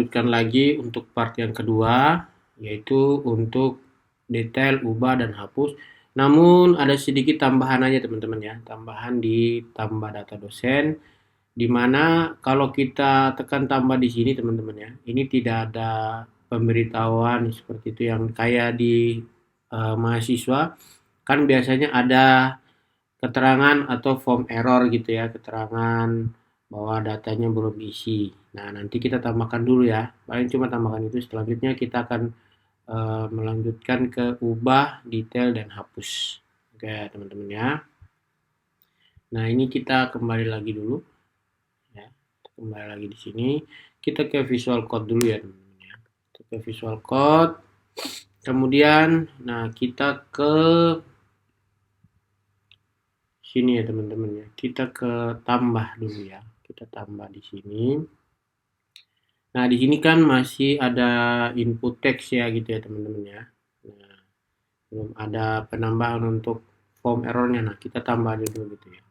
lanjutkan lagi untuk part yang kedua, yaitu untuk detail, ubah, dan hapus. Namun ada sedikit tambahan aja teman-teman ya, tambahan di tambah data dosen, di mana kalau kita tekan tambah di sini teman-teman ya, ini tidak ada pemberitahuan seperti itu yang kayak di mahasiswa, kan biasanya ada keterangan atau form error gitu ya, keterangan bahwa datanya belum diisi. Nah, nanti kita tambahkan dulu ya. Paling cuma tambahkan itu, selanjutnya kita akan melanjutkan ke ubah, detail, dan hapus. Oke, teman-teman ya. Nah, ini kita kembali lagi dulu ya. Kembali lagi di sini. Kita ke Visual Code dulu ya, teman-teman ya. Kita ke Visual Code. Kemudian, nah kita ke sini ya teman-teman ya. Kita ke tambah dulu ya. Kita tambah di sini. Nah, di sini kan masih ada input teks ya gitu ya teman-teman ya. Nah, belum ada penambahan untuk form errornya. Nah, kita tambah dulu gitu ya.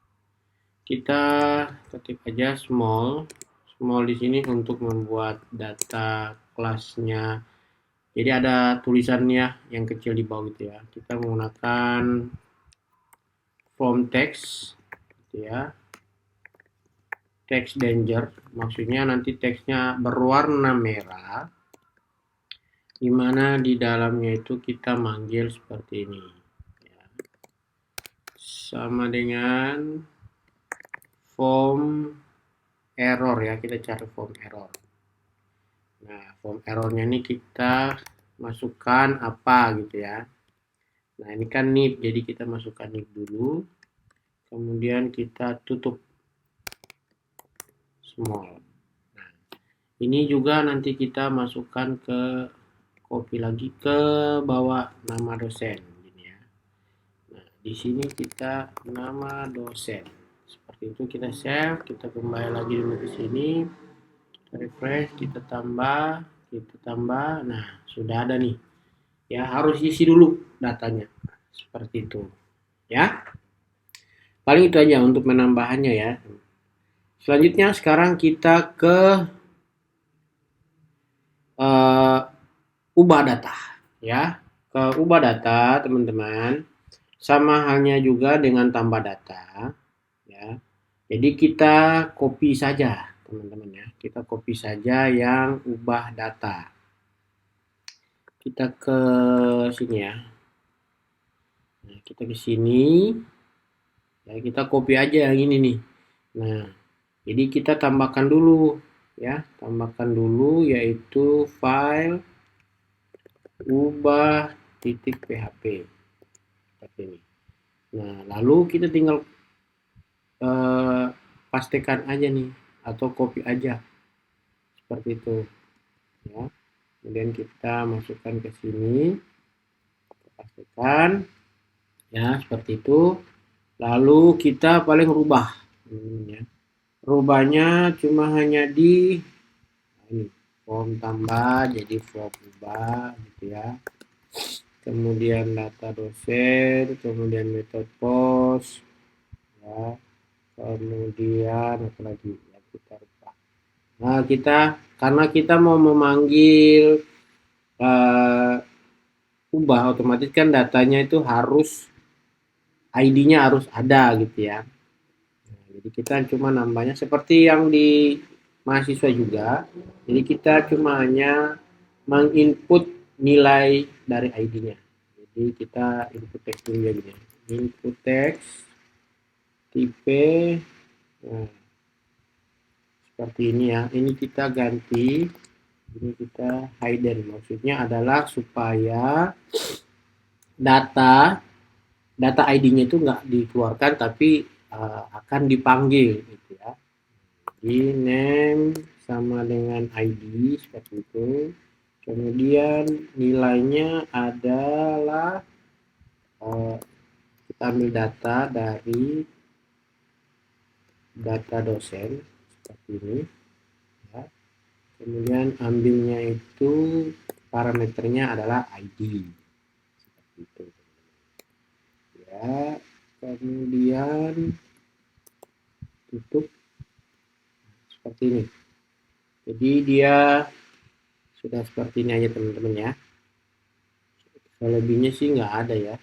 Kita ketik aja small. Small di sini untuk membuat data kelasnya. Jadi ada tulisannya yang kecil di bawah gitu ya. Kita menggunakan form text gitu ya. Text danger, maksudnya nanti teksnya berwarna merah, di mana di dalamnya itu kita manggil seperti ini. Ya. Sama dengan form error ya, kita cari form error. Nah, form errornya ini kita masukkan apa gitu ya. Nah, ini kan nib, jadi kita masukkan nib dulu. Kemudian kita tutup small. Nah, ini juga nanti kita masukkan ke copy lagi ke bawah nama dosen gini ya. Nah, di sini kita nama dosen. Seperti itu kita save, kita kembali lagi dulu ke sini. Kita refresh, kita tambah. Nah, sudah ada nih. Ya, harus isi dulu datanya. Seperti itu. Ya. Paling itu aja untuk menambahnya ya. Selanjutnya sekarang kita ke uh, ubah data ya. Ke ubah data teman-teman. Sama halnya juga dengan tambah data ya. Jadi kita copy saja teman-teman ya. Kita copy saja yang ubah data. Kita ke sini ya. Nah, kita ke sini. Ya, kita copy aja yang ini nih. Nah, jadi kita tambahkan dulu ya. Tambahkan dulu yaitu file ubah titik php seperti ini. Nah, lalu kita tinggal pastikan aja nih atau copy aja seperti itu ya. Kemudian kita masukkan ke sini, pastikan ya seperti itu. Lalu kita paling rubah ya. Rubahnya cuma hanya di ini form tambah jadi form ubah gitu ya. Kemudian data dosen, kemudian metode post ya. Kemudian apa lagi ya, kita rubah. Nah, karena kita mau memanggil ubah, otomatis kan datanya itu harus ID-nya harus ada gitu ya. Nah, jadi kita cuma nambahnya seperti yang di mahasiswa juga. Jadi kita cuma hanya menginput nilai dari ID-nya. Jadi kita input text dulu ya gini. Input text tipe nah, seperti ini ya. Ini kita ganti. Ini kita hidden. Maksudnya adalah supaya data ID-nya itu nggak dikeluarkan tapi akan dipanggil gitu ya. Jadi name sama dengan ID seperti itu. Kemudian nilainya adalah kita ambil data dari data dosen seperti ini ya. Kemudian ambilnya itu parameternya adalah ID seperti itu ya. Kemudian tutup seperti ini. Jadi dia sudah seperti ini aja teman-teman ya. Selebihnya sih nggak ada ya.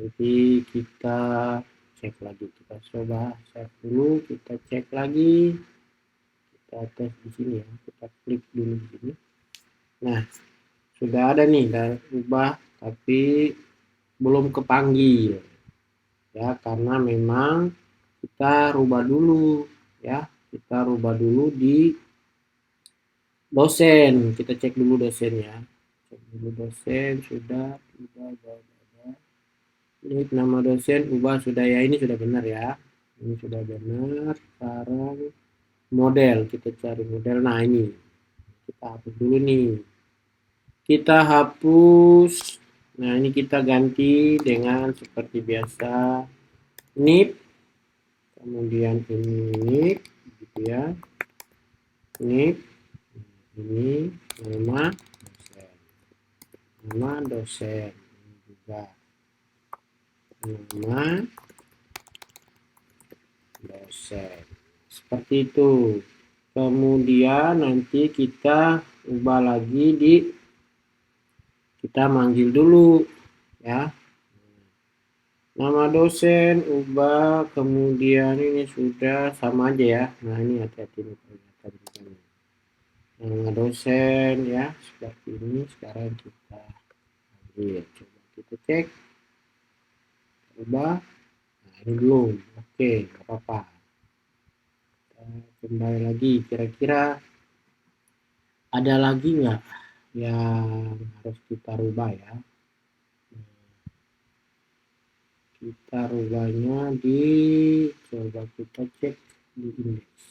Nanti kita cek lagi, kita coba save dulu, kita cek lagi, kita tes di sini ya, kita klik dulu di sini. Nah, sudah ada nih, udah ubah tapi belum kepanggil ya, karena memang kita rubah dulu ya, kita rubah dulu di dosen. Kita cek dulu dosen ya, cek dulu dosen. Sudah ini nama dosen ubah sudah ya, ini sudah benar ya, ini sudah benar. Sekarang model, kita cari model. Nah ini kita hapus dulu nih, kita hapus. Nah ini kita ganti dengan seperti biasa, nip, kemudian ini nip gitu ya, nip, ini nama dosen ini juga nama dosen, seperti itu. Kemudian nanti kita ubah lagi di, kita manggil dulu ya, nama dosen ubah, kemudian ini sudah sama aja ya. Nah ini hati-hati nih kelihatan nama dosen ya, seperti ini. Sekarang kita ambil, coba kita cek, ubah. Nah ini belum, oke nggak apa-apa, kembali lagi. Kira-kira ada lagi nggak yang harus kita rubah ya? Kita rubahnya di, coba kita cek di indeks,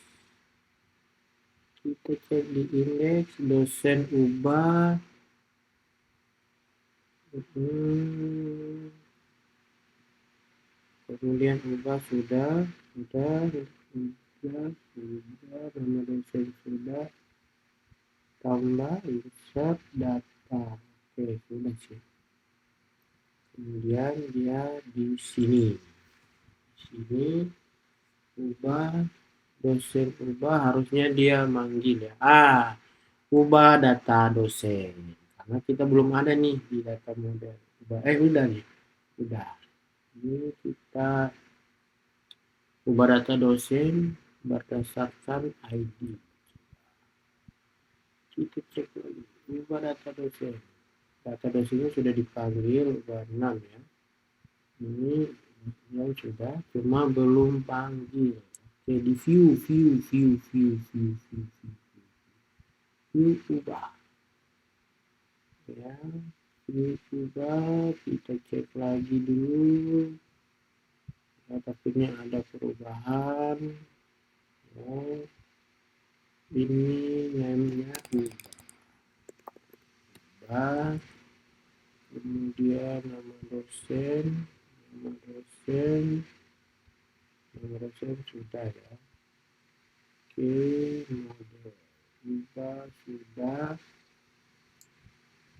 kita cek di indeks dosen ubah. Kemudian ubah sudah nama dosen sudah, tambah insert data, oke sudah sih. Kemudian dia di sini ubah dosen, ubah harusnya dia manggil ya, ubah data dosen, karena kita belum ada nih di data model. Udah nih, udah. Ini kita ubah data dosen berdasarkan ID. Kita cek lagi, ubah data dosen. Data dosennya sudah dipanggil, ubah 6 ya. Ini yang sudah, cuma belum panggil. Oke, di view ubah ya, view ubah. Kita cek lagi dulu ya, tapi ini ada perubahan ya. Ini namanya ubah, kemudian nama dosen sudah ya. Oke, model ubah sudah.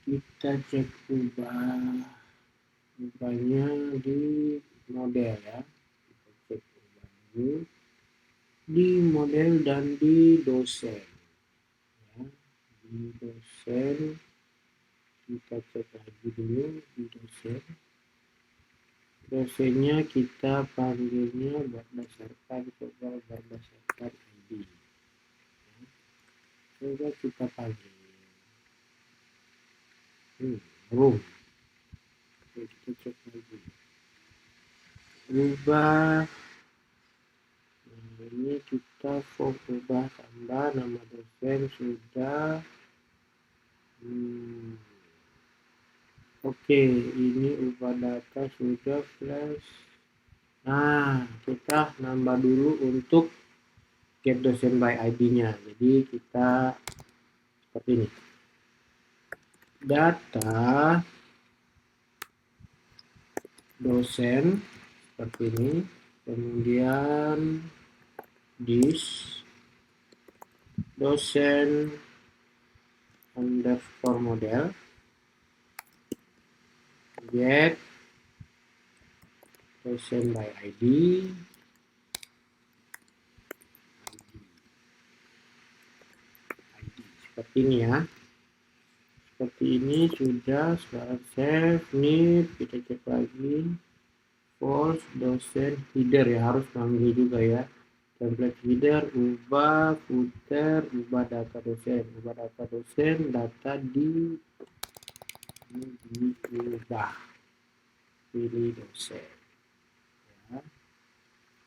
Kita cek ubahnya di model ya, kita cek ubah dulu di model dan di dosen ya. Di dosen kita cek lagi dulu di dosennya kita panggilnya berdasarkan ID. Coba kita panggil room. Oke, kita cek lagi, ubah. Nah, ini kita ubah, tambah nama dosen sudah. Oke, ini ubah data sudah flash. Nah, kita nambah dulu untuk get dosen by ID-nya. Jadi kita seperti ini. Data dosen seperti ini. Kemudian this dosen underscore model, get dosen by ID, seperti ini ya. seperti ini sudah. Sekarang save. Nih kita cek lagi. False dosen header ya, harus panggil juga ya. Template header, ubah footer, ubah data dosen, data diubah, pilih dosen ya.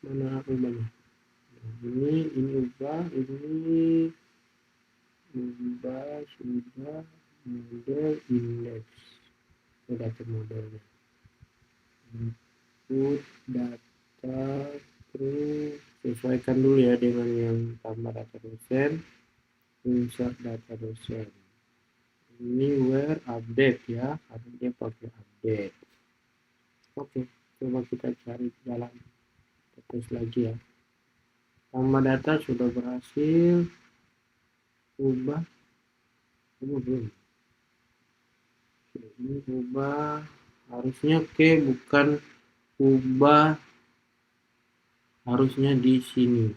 Mana ubahnya? Nah, ini ubah, ini ubah sudah, model indeks, data modelnya, input data, terus sesuaikan dulu ya dengan yang tambah data dosen, insert data dosen. Ini where update ya, karena dia pakai update. Oke, coba kita cari jalan terus lagi ya. Tambah data sudah berhasil, ubah belum. Ini ubah harusnya bukan ubah, harusnya di sini.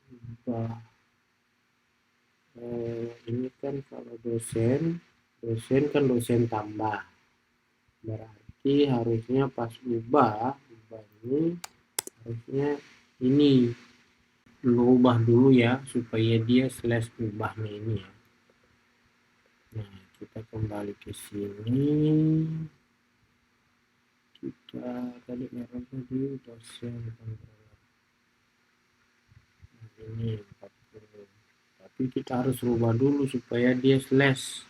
Ubah ini kan kalau dosen kan dosen tambah, berarti harusnya pas ubah ini harusnya ini lu ubah dulu ya, supaya dia slash ubahnya ini ya. Nah, kita kembali ke sini, kita tadi errornya di dosen controller. Nah, ini 40, tapi kita harus rubah dulu supaya dia slash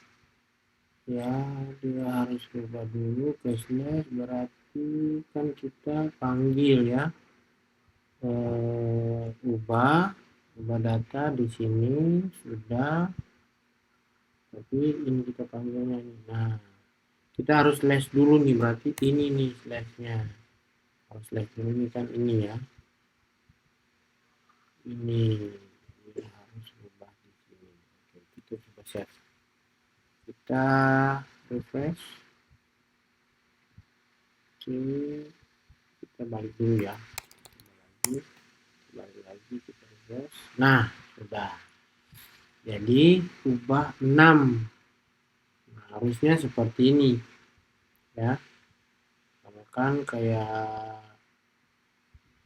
ya, dia harus rubah dulu ke slash, berarti kan kita panggil ya, ubah data di sini sudah, tapi ini kita panggilnya nih. Nah, kita harus slash dulu nih, berarti ini nih slashnya, harus slash dulu nih kan, ini ya, ini harus ubah di sini. Oke, kita coba save, kita refresh. Oke, kita balik dulu ya, balik lagi kita refresh. Nah, sudah jadi ubah 6. Nah, harusnya seperti ini ya, kalau kan kayak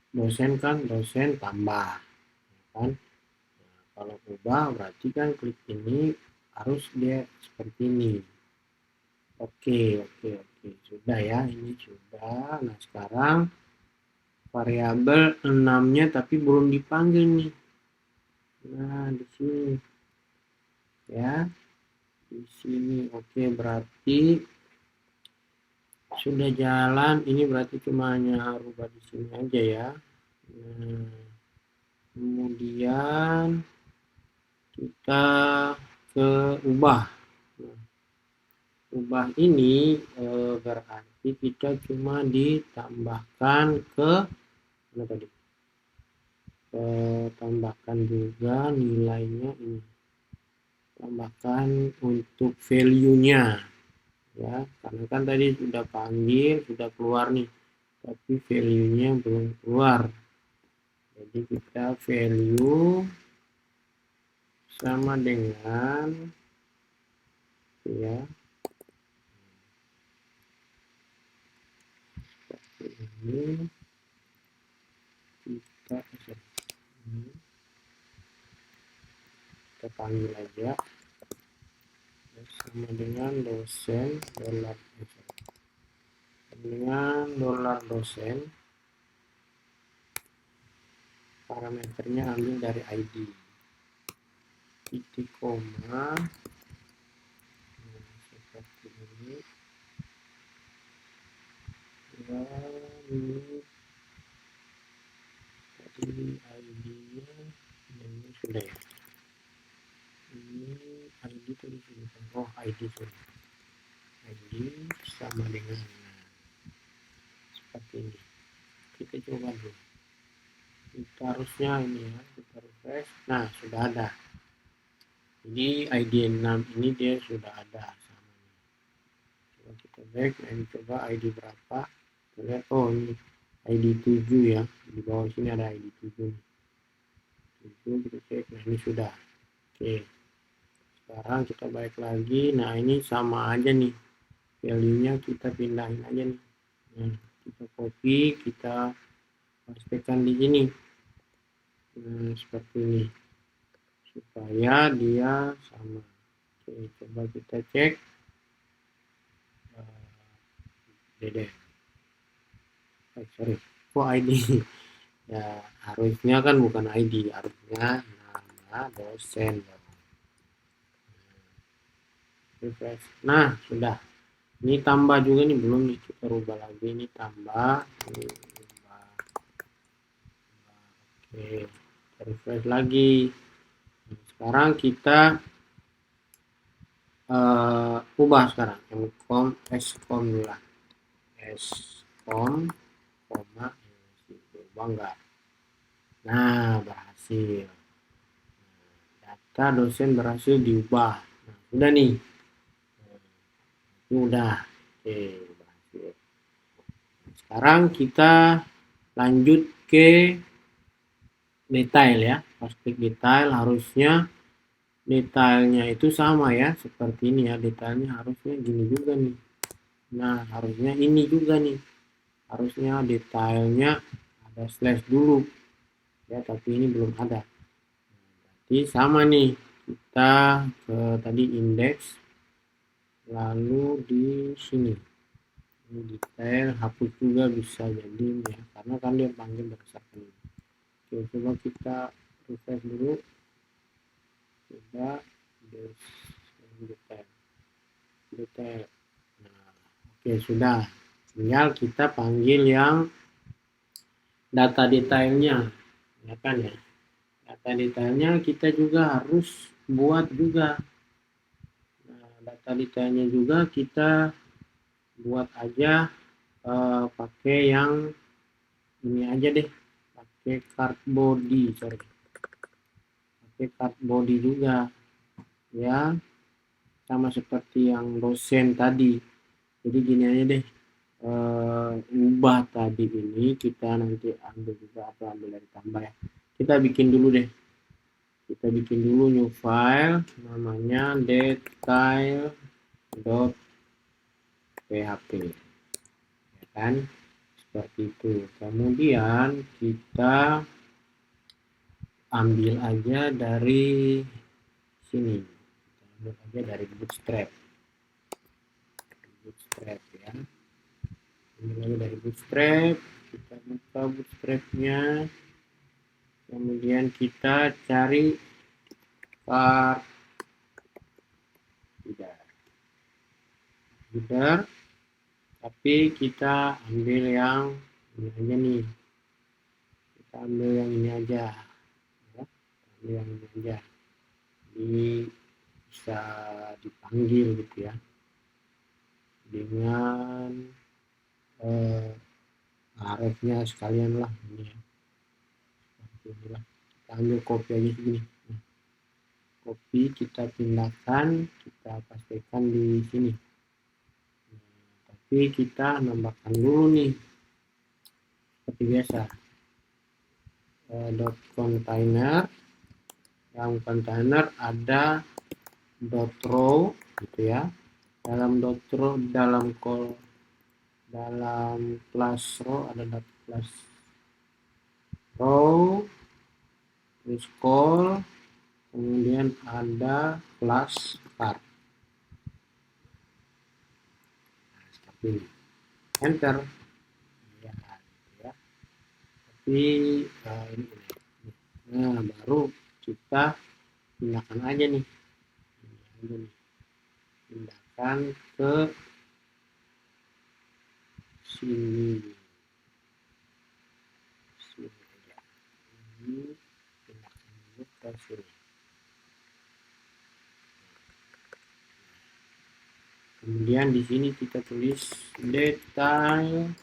dosen kan dosen tambah kan. Nah, kalau ubah berarti kan klik ini harus dia seperti ini. Oke, sudah ya, ini sudah. Nah, sekarang variabel 6-nya tapi belum dipanggil nih. Nah, di sini ya, di sini. Oke, berarti sudah jalan. Ini berarti cuma hanya rubah di sini aja ya. Nah, kemudian kita ke ubah. Nah, ubah ini berarti kita cuma ditambahkan ke mana tadi? Tambahkan juga nilainya ini. Tambahkan untuk value-nya ya, karena kan tadi sudah panggil, sudah keluar nih, tapi value-nya belum keluar. Jadi kita value sama dengan ya ini, kita panggil aja sama dengan dosen dosen, parameternya ambil dari ID, titik koma, seperti ini ya. Ini tadi ID-nya ini sudah ya, ini ID tadi sudah, ID sudah, ID sama dengan seperti ini. Kita coba dulu, kita harusnya ini ya, kita refresh. Nah, sudah ada. Jadi ID 6 ini dia sudah ada sama. Coba kita back, nah ini coba ID berapa, kita lihat, oh ini ID 7 ya, di bawah sini ada ID 7 kita cek. Nah, ini sudah. Oke, Sekarang kita balik lagi. Nah, ini sama aja nih, value-nya kita pindahin aja nih. Nah, kita copy, kita pastikan di sini. Nah, seperti ini, supaya dia sama. Oke, coba kita cek. Dede, sorry, kok ID? Ya, harusnya kan bukan ID, harusnya nama dosen. Refresh. Nah, sudah. Ini tambah juga nih, belum nih, kita rubah lagi. Ini tambah, ini rubah. Oke, kita refresh lagi. Nah, sekarang kita ubah sekarang mcom scom dulu lah, scom koma ubah enggak. Nah, berhasil. Data dosen berhasil diubah. Nah, sudah nih. Ini udah. Oke, berhasil. Sekarang kita lanjut ke detail ya. Pas klik detail, harusnya detailnya itu sama ya, seperti ini ya. Detailnya harusnya gini juga nih. Nah, harusnya ini juga nih. Harusnya detailnya ada slash dulu ya, tapi ini belum ada. Jadi sama nih, kita ke tadi indeks, lalu di sini ini detail, hapus juga bisa jadi ya, karena kan dia panggil berdasarkan ini. Oke, coba kita refresh dulu. Coba detail. Nah, oke, sudah. Tinggal kita panggil yang data detailnya, ya kan ya. Data detailnya kita juga harus buat juga. Nah, data detailnya juga kita buat aja pakai yang ini aja deh, pakai card body, pakai card body juga ya, sama seperti yang dosen tadi. Jadi gini aja deh, ubah tadi ini kita nanti ambil juga atau ambil dari tambah ya. Kita bikin dulu deh, kita bikin dulu new file namanya detail.php ya kan, seperti itu. Kemudian kita ambil aja dari sini, kita ambil aja dari bootstrap ya, ambil aja dari bootstrap, kita buka bootstrapnya, kemudian kita cari card header, tapi kita ambil yang ini aja nih, kita ambil yang ini aja ya, ambil yang ini aja, ini bisa dipanggil gitu ya dengan href-nya sekalian lah ini ya, seperti inilah. Kita ambil copy aja segini, nah, copy, kita pindahkan, kita pastikan di sini. Nah, tapi kita nambahkan dulu nih seperti biasa, dot container, yang container ada dot row gitu ya, dalam dot row, dalam class row ada dot class row, terus call, kemudian ada class card. Nah, seperti ini, enter ya, ya. Tapi ini, nah baru kita pindahkan aja nih, pindahkan ke sini aja, ini pindahkan dulu ke sini. Kemudian di sini kita tulis detail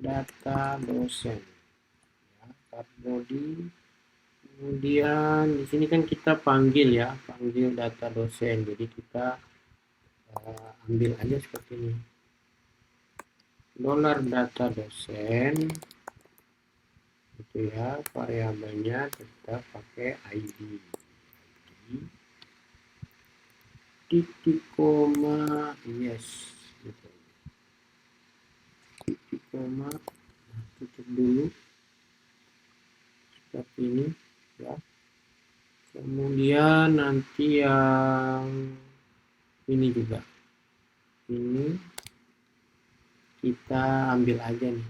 data dosen ya, card body. Kemudian di sini kan kita panggil ya, panggil data dosen, jadi kita ambil aja seperti ini, $data dosen itu ya, variabelnya kita pakai ID. titik koma, yes, gitu. Titik koma, tutup dulu seperti ini ya. Kemudian nanti yang ini juga, ini kita ambil aja nih,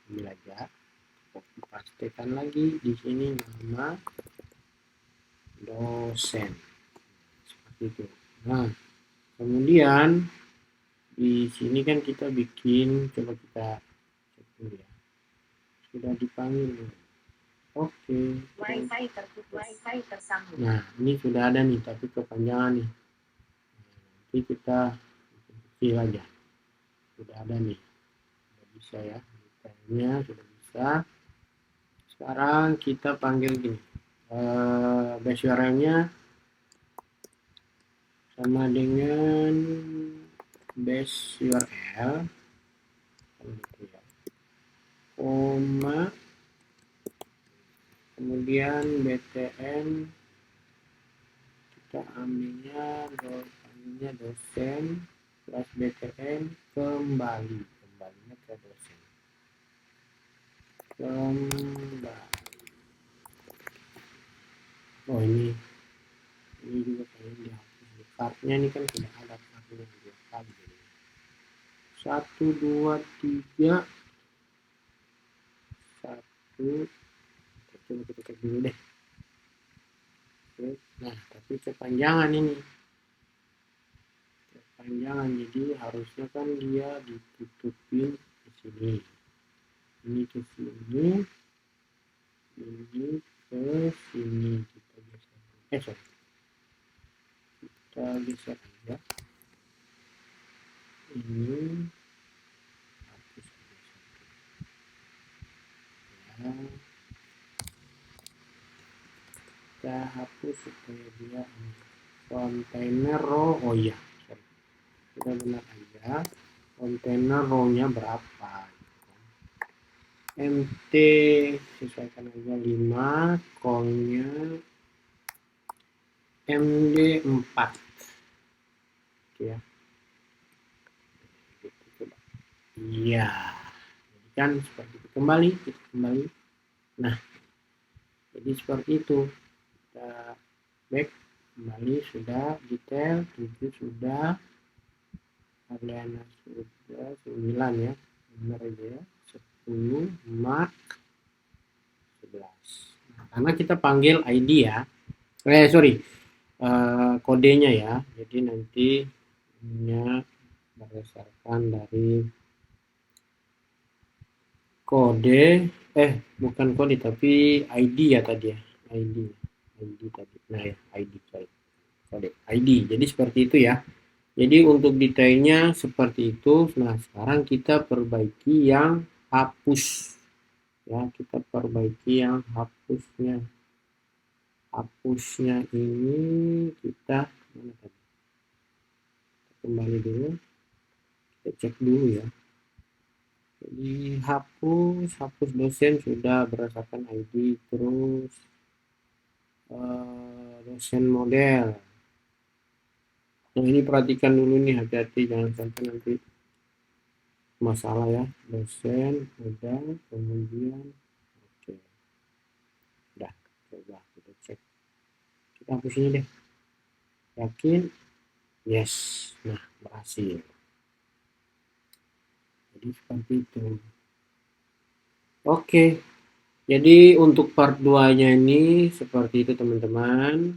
ambil aja, pastikan lagi di sini nama dosen seperti itu. Nah, kemudian di sini kan kita bikin, coba kita cek dulu ya, sudah dipanggil. Oke. Wifi tertutup, wifi tersambung. Nah, ini sudah ada nih, tapi kepanjangan nih. Nanti kita kecil aja. Sudah ada nih. Sudah bisa ya. Detailnya sudah bisa. Sekarang kita panggil gini. Base URL-nya sama dengan base URL. Gitu ya. Koma. Kemudian btn kita ambilnya dosen plus btn kembalinya ke dosen oh ini juga kayaknya dihapus di kartnya, ini kan sudah ada kartunya 2 kali jadi 1 2 3 1. Coba kita cek dulu deh. Nah, tapi kepanjangan ini, kepanjangan, jadi harusnya kan dia ditutupin ke sini, ini ke sini, ini ke sini. Kita geser, kita geser aja ini, hapus aja satu ya, kita hapus supaya dia kontainer row. Oh iya, kita benar aja kontainer row-nya berapa, mt sesuaikan aja 5, call-nya md 4 ya. Iya, kan seperti itu. Kembali. Nah, jadi seperti itu. Kita back, kembali, sudah detail 7 sudah, Arliana sudah 9 ya, benar aja ya, 10 mark 11. Nah, karena kita panggil ID ya, kodenya ya, jadi nanti berdasarkan dari kode, bukan kode tapi ID ya tadi ya, ID tadi. Nah ya, ID kode ID. Jadi seperti itu ya. Jadi untuk detailnya seperti itu. Nah, sekarang kita perbaiki yang hapus ya, kita perbaiki yang hapusnya ini kita mana tadi? Kembali dulu, kita cek dulu ya. Jadi hapus dosen sudah berdasarkan ID, terus dosen model. Nah, ini perhatikan dulu nih, hati-hati jangan sampai nanti masalah ya. Dosen model, kemudian oke. Udah, coba kita cek. Kita hapus ini deh. Yakin? Yes. Nah, berhasil. Jadi seperti itu. Oke. Jadi untuk part 2-nya ini seperti itu teman-teman.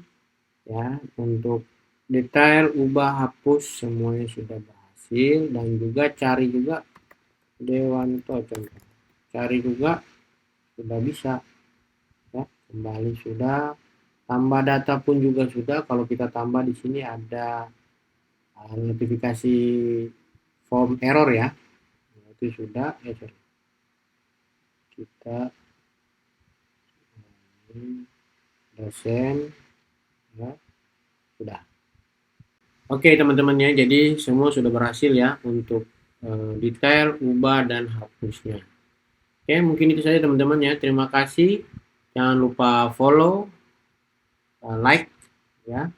Ya, untuk detail ubah hapus semuanya sudah berhasil, dan juga cari juga Dewanto contoh. Cari juga sudah bisa. Ya, kembali sudah. Tambah data pun juga sudah. Kalau kita tambah di sini ada notifikasi form error ya. Itu sudah. Kita dosen ya, sudah. Oke teman-teman ya, jadi semua sudah berhasil ya untuk detail, ubah, dan hapusnya. Oke, mungkin itu saja teman-teman ya. Terima kasih. Jangan lupa follow, like ya.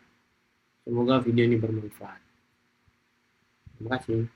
Semoga video ini bermanfaat. Terima kasih.